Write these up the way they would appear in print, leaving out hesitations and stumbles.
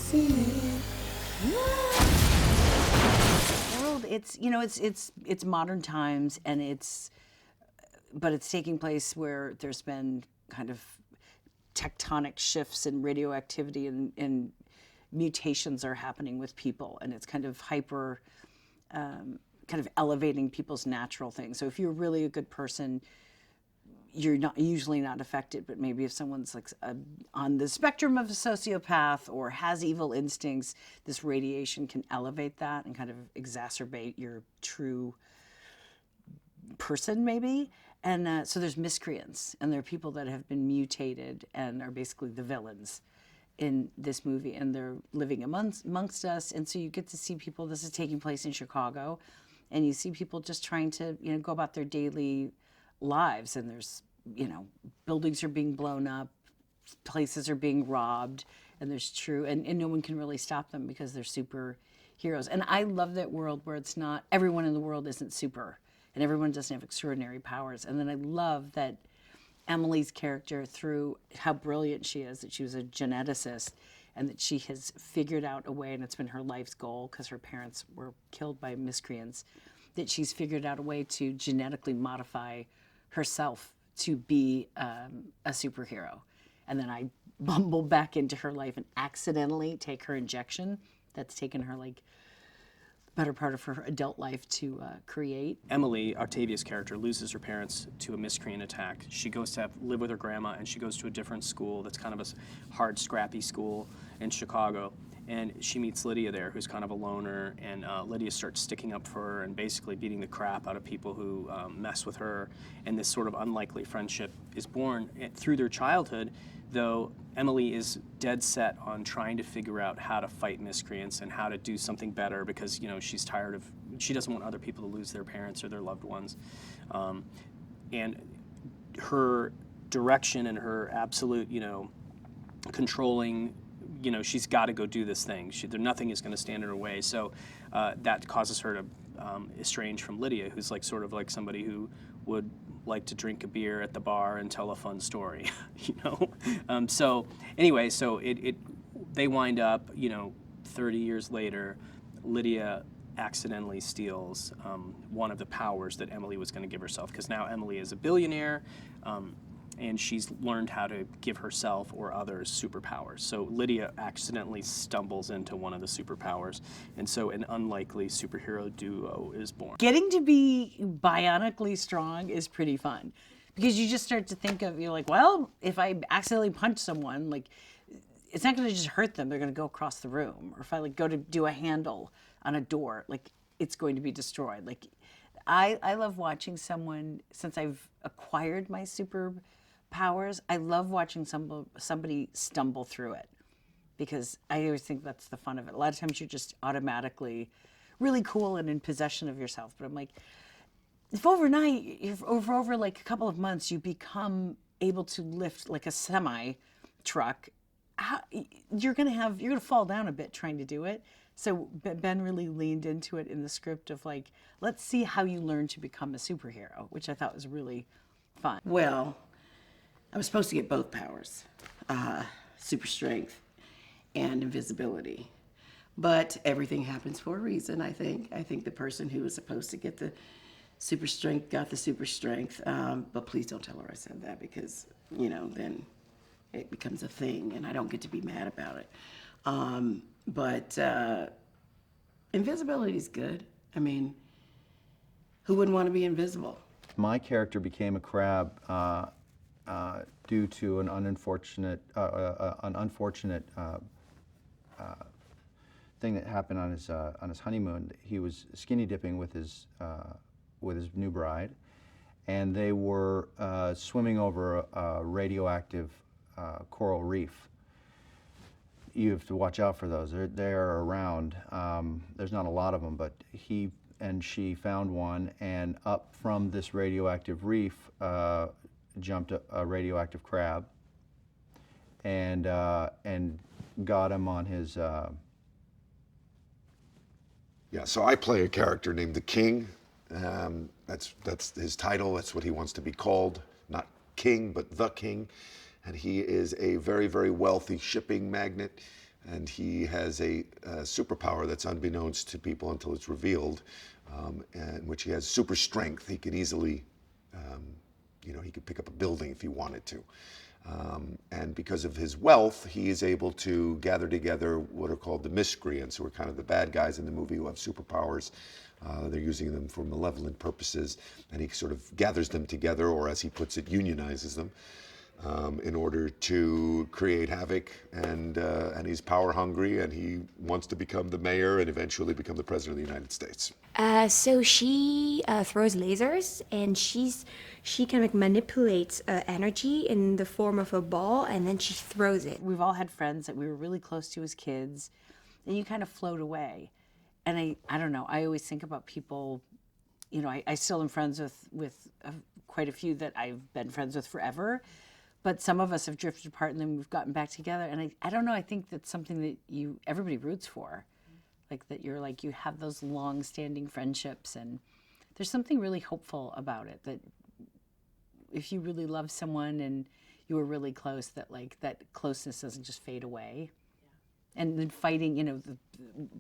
see. World, it's modern times, and but it's taking place where there's been kind of tectonic shifts in radioactivity, and mutations are happening with people, and it's kind of kind of elevating people's natural things. So if you're really a good person, you're usually not affected, but maybe if someone's like on the spectrum of a sociopath or has evil instincts, this radiation can elevate that and kind of exacerbate your true person, maybe. And so there's miscreants, and there are people that have been mutated and are basically the villains in this movie, and they're living amongst us. And so you get to see people. This is taking place in Chicago, and you see people just trying to go about their daily lives, and there's buildings are being blown up, places are being robbed, and there's and no one can really stop them because they're superheroes. And I love that world where it's not everyone in the world isn't super, and everyone doesn't have extraordinary powers. And then I love that Emily's character, through how brilliant she is, that she was a geneticist, and that she has figured out a way, and it's been her life's goal because her parents were killed by miscreants, that she's figured out a way to genetically modify herself to be a superhero. And then I bumble back into her life and accidentally take her injection that's taken her like better part of her adult life to create. Emily, Octavia's character, loses her parents to a miscreant attack. She goes to live with her grandma, and she goes to a different school that's kind of a hard, scrappy school in Chicago. And she meets Lydia there, who's kind of a loner, and Lydia starts sticking up for her and basically beating the crap out of people who mess with her. And this sort of unlikely friendship is born through their childhood, though Emily is dead set on trying to figure out how to fight miscreants and how to do something better, because she's tired of, she doesn't want other people to lose their parents or their loved ones. And her direction and her absolute, controlling, she's got to go do this thing. Nothing is going to stand in her way. So that causes her to estrange from Lydia, who's like sort of like somebody who would like to drink a beer at the bar and tell a fun story, So anyway, so they wind up, 30 years later, Lydia accidentally steals one of the powers that Emily was going to give herself, because now Emily is a billionaire, and she's learned how to give herself or others superpowers. So Lydia accidentally stumbles into one of the superpowers, and so an unlikely superhero duo is born. Getting to be bionically strong is pretty fun, because you just start to think of, you're like, well, if I accidentally punch someone, like, it's not going to just hurt them, they're going to go across the room. Or if I go to do a handle on a door, like, it's going to be destroyed. Like, I love watching someone, since I've acquired my superpowers, I love watching somebody stumble through it, because I always think that's the fun of it. A lot of times you're just automatically really cool and in possession of yourself, but I'm like, if overnight, over like a couple of months, you become able to lift like a semi truck, you're gonna fall down a bit trying to do it. So Ben really leaned into it in the script of like, let's see how you learn to become a superhero, which I thought was really fun. Well, I was supposed to get both powers, super strength and invisibility. But everything happens for a reason, I think. I think the person who was supposed to get the super strength got the super strength. But please don't tell her I said that, because, then it becomes a thing and I don't get to be mad about it. But invisibility is good. I mean, who wouldn't want to be invisible? My character became a crab due to an unfortunate thing that happened on his honeymoon. He was skinny dipping with his new bride, and they were swimming over a radioactive coral reef. You have to watch out for those. They're around. There's not a lot of them, but he and she found one, and up from this radioactive reef jumped a radioactive crab, and got him on his. Yeah, so I play a character named the King. That's his title. That's what he wants to be called. Not King, but the King. And he is a very, very wealthy shipping magnate. and he has a superpower that's unbeknownst to people until it's revealed, in which he has super strength. He can easily, he could pick up a building if he wanted to. And because of his wealth, he is able to gather together what are called the miscreants, who are kind of the bad guys in the movie who have superpowers. They're using them for malevolent purposes, and he sort of gathers them together, or as he puts it, unionizes them, in order to create havoc. And he's power hungry, and he wants to become the mayor and eventually become the president of the United States. So she throws lasers, and she kind of manipulates energy in the form of a ball, and then she throws it. We've all had friends that we were really close to as kids, and you kind of float away. And I don't know, I always think about people, I still am friends with quite a few that I've been friends with forever, but some of us have drifted apart and then we've gotten back together. And I don't know, I think that's something that everybody roots for. Like that you have those long-standing friendships, and there's something really hopeful about it, that if you really love someone and you were really close, that that closeness doesn't just fade away. And then fighting,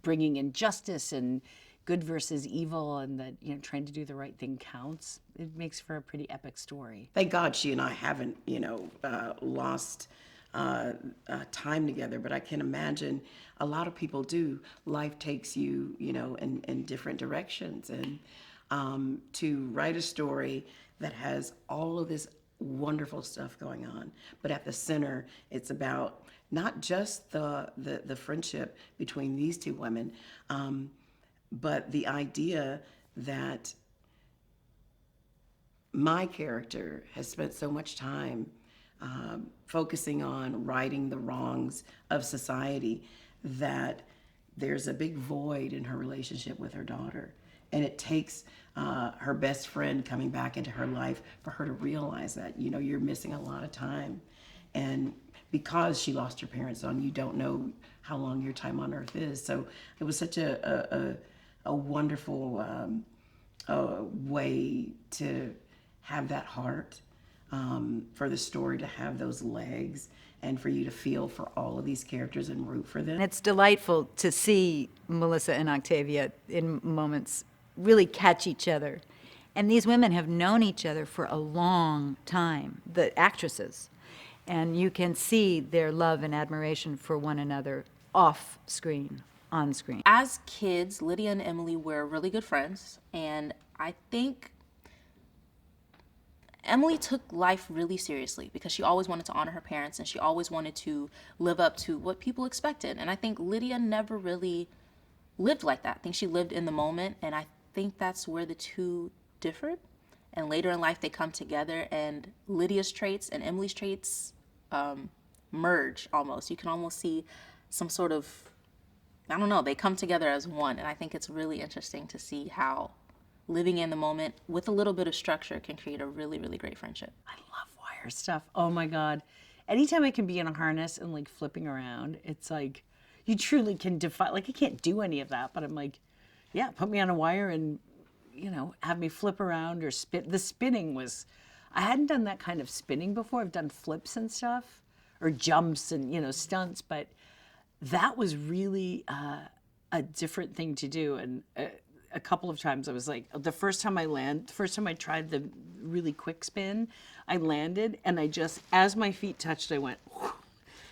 bringing in justice and good versus evil, and that, trying to do the right thing counts. It makes for a pretty epic story. Thank God she and I haven't, lost time together, but I can imagine a lot of people do. Life takes you, in different directions. And to write a story that has all of this wonderful stuff going on, but at the center, it's about not just the friendship between these two women, but the idea that my character has spent so much time focusing on righting the wrongs of society that there's a big void in her relationship with her daughter. And it takes her best friend coming back into her life for her to realize that, you're missing a lot of time. And because she lost her parents on, you don't know how long your time on earth is. So it was such a wonderful way to have that heart, for the story to have those legs, and for you to feel for all of these characters and root for them. And it's delightful to see Melissa and Octavia in moments really catch each other. And these women have known each other for a long time, the actresses. And you can see their love and admiration for one another off screen, on screen. As kids, Lydia and Emily were really good friends, and I think Emily took life really seriously because she always wanted to honor her parents, and she always wanted to live up to what people expected. And I think Lydia never really lived like that. I think she lived in the moment, and I think that's where the two differed. And later in life, they come together, and Lydia's traits and Emily's traits merge almost. You can almost see some sort of, I don't know, they come together as one. And I think it's really interesting to see how living in the moment with a little bit of structure can create a really, really great friendship. I love wire stuff. Oh my God. Anytime I can be in a harness and flipping around, it's you truly can defy, I can't do any of that, but I'm yeah, put me on a wire and, have me flip around or spin. The spinning was, I hadn't done that kind of spinning before. I've done flips and stuff, or jumps and, stunts, but that was really a different thing to do. And a couple of times I was the first time I tried the really quick spin, I landed and as my feet touched, I went, whew,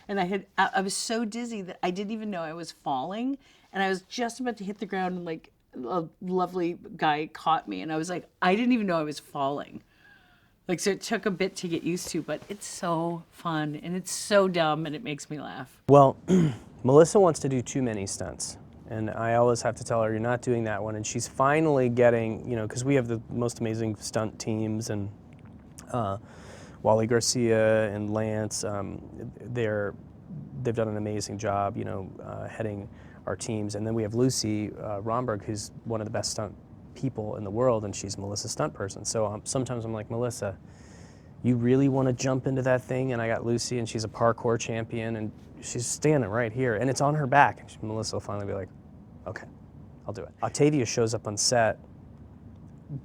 and I was so dizzy that I didn't even know I was falling. And I was just about to hit the ground, and a lovely guy caught me, and I was I didn't even know I was falling. So it took a bit to get used to, but it's so fun, and it's so dumb, and it makes me laugh. Well, Melissa wants to do too many stunts. And I always have to tell her, you're not doing that one. And she's finally getting, because we have the most amazing stunt teams, and Wally Garcia and Lance, they've done an amazing job, heading our teams. And then we have Lucy Romberg, who's one of the best stunt people in the world, and she's Melissa's stunt person. So sometimes I'm like, Melissa, you really want to jump into that thing? And I got Lucy, and she's a parkour champion, and she's standing right here, and it's on her back. And Melissa will finally be like, okay, I'll do it. Octavia shows up on set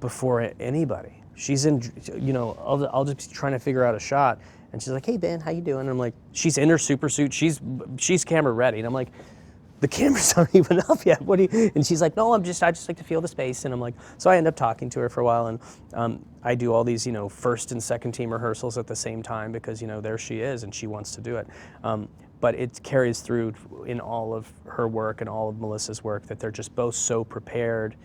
before anybody. she's in, you know, I'll just be trying to figure out a shot, and she's like, hey Ben, how you doing? And I'm like, she's in her super suit, she's camera ready, and I'm like, the cameras aren't even up yet. What do you? And she's like, no, I just like to feel the space. And I'm like, so I end up talking to her for a while, and I do all these, you know, first and second team rehearsals at the same time because, you know, there she is and she wants to do it. But it carries through in all of her work and all of Melissa's work that they're just both so prepared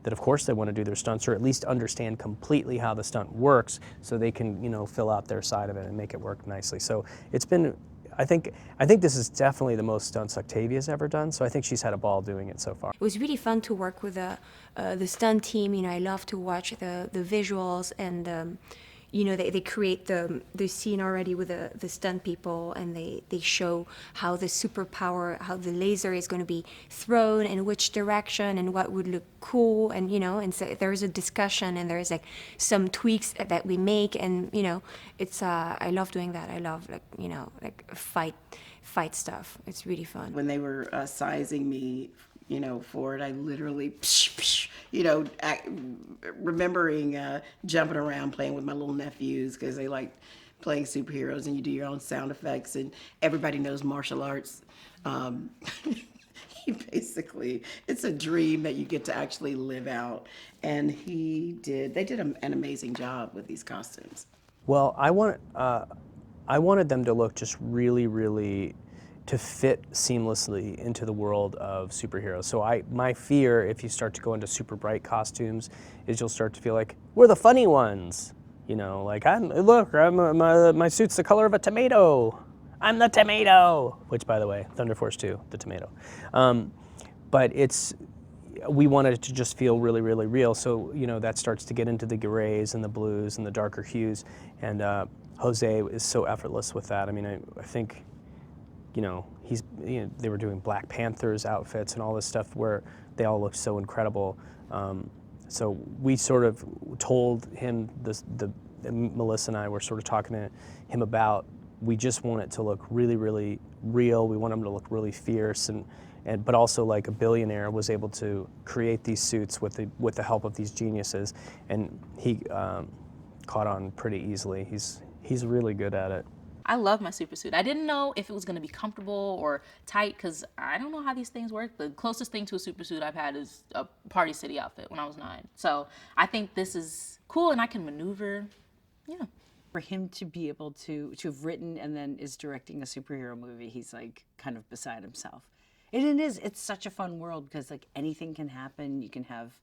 that of course they want to do their stunts, or at least understand completely how the stunt works so they can, you know, fill out their side of it and make it work nicely. So it's been, I think this is definitely the most stunts Octavia's ever done, so I think she's had a ball doing it so far. It was really fun to work with the stunt team. You know, I love to watch the visuals, and you know, they create the scene already with the stunt people, and they show how the superpower, how the laser is going to be thrown in which direction and what would look cool, and you know, and so there's a discussion and there's like some tweaks that we make, and you know, it's I love doing that. I love, like, you know, like fight stuff. It's really fun. When they were sizing me, you know, for it, I literally, you know, remembering jumping around playing with my little nephews because they like playing superheroes, and you do your own sound effects, and everybody knows martial arts. Basically, it's a dream that you get to actually live out, and they did an amazing job with these costumes. Well, I wanted them to look just really, really to fit seamlessly into the world of superheroes. So my fear, if you start to go into super bright costumes, is you'll start to feel like we're the funny ones. You know, like my suit's the color of a tomato. I'm the tomato. Which, by the way, Thunder Force 2, the tomato. But we wanted it to just feel really, really real. So, you know, that starts to get into the grays and the blues and the darker hues. And Jose is so effortless with that. I mean, I think, you know, they were doing Black Panther's outfits and all this stuff where they all looked so incredible. So we sort of told him, Melissa and I were sort of talking to him about, we just want it to look really, really real. We want him to look really fierce, but also like a billionaire was able to create these suits with the help of these geniuses, and he caught on pretty easily. He's really good at it. I love my super suit. I didn't know if it was going to be comfortable or tight because I don't know how these things work. The closest thing to a super suit I've had is a Party City outfit when I was 9. So I think this is cool, and I can maneuver. Yeah. For him to be able to have written and then is directing a superhero movie, he's like kind of beside himself. It's such a fun world because like anything can happen. You can have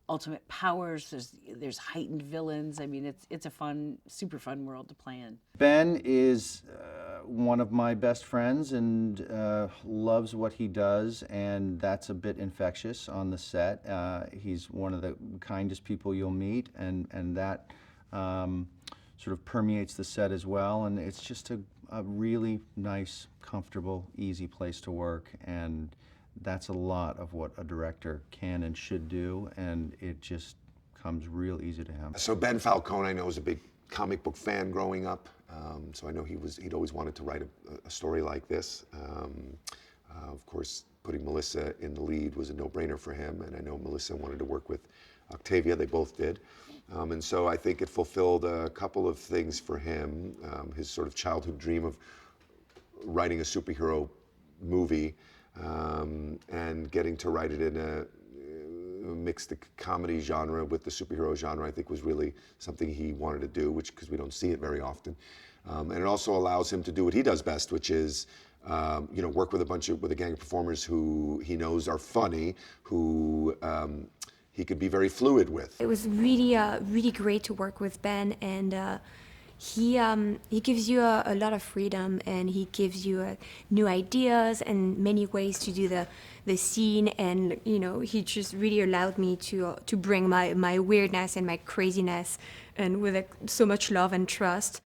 ultimate powers. There's heightened villains. I mean, it's a super fun world to play in. Ben is one of my best friends and loves what he does, and that's a bit infectious on the set. He's one of the kindest people you'll meet, and that sort of permeates the set as well, and it's just a really nice, comfortable, easy place to work, and that's a lot of what a director can and should do, and it just comes real easy to him. So Ben Falcone, I know, was a big comic book fan growing up, so I know he'd always wanted to write a story like this. Of course, putting Melissa in the lead was a no-brainer for him, and I know Melissa wanted to work with Octavia. They both did. And so I think it fulfilled a couple of things for him. His sort of childhood dream of writing a superhero movie, and getting to write it in a mixed comedy genre with the superhero genre, I think was really something he wanted to do, because we don't see it very often. And it also allows him to do what he does best, which is work with a gang of performers who he knows are funny, who he could be very fluid with. It was really great to work with Ben, and he gives you a lot of freedom, and he gives you new ideas and many ways to do the scene, and he just really allowed me to bring my weirdness and my craziness, and with so much love and trust.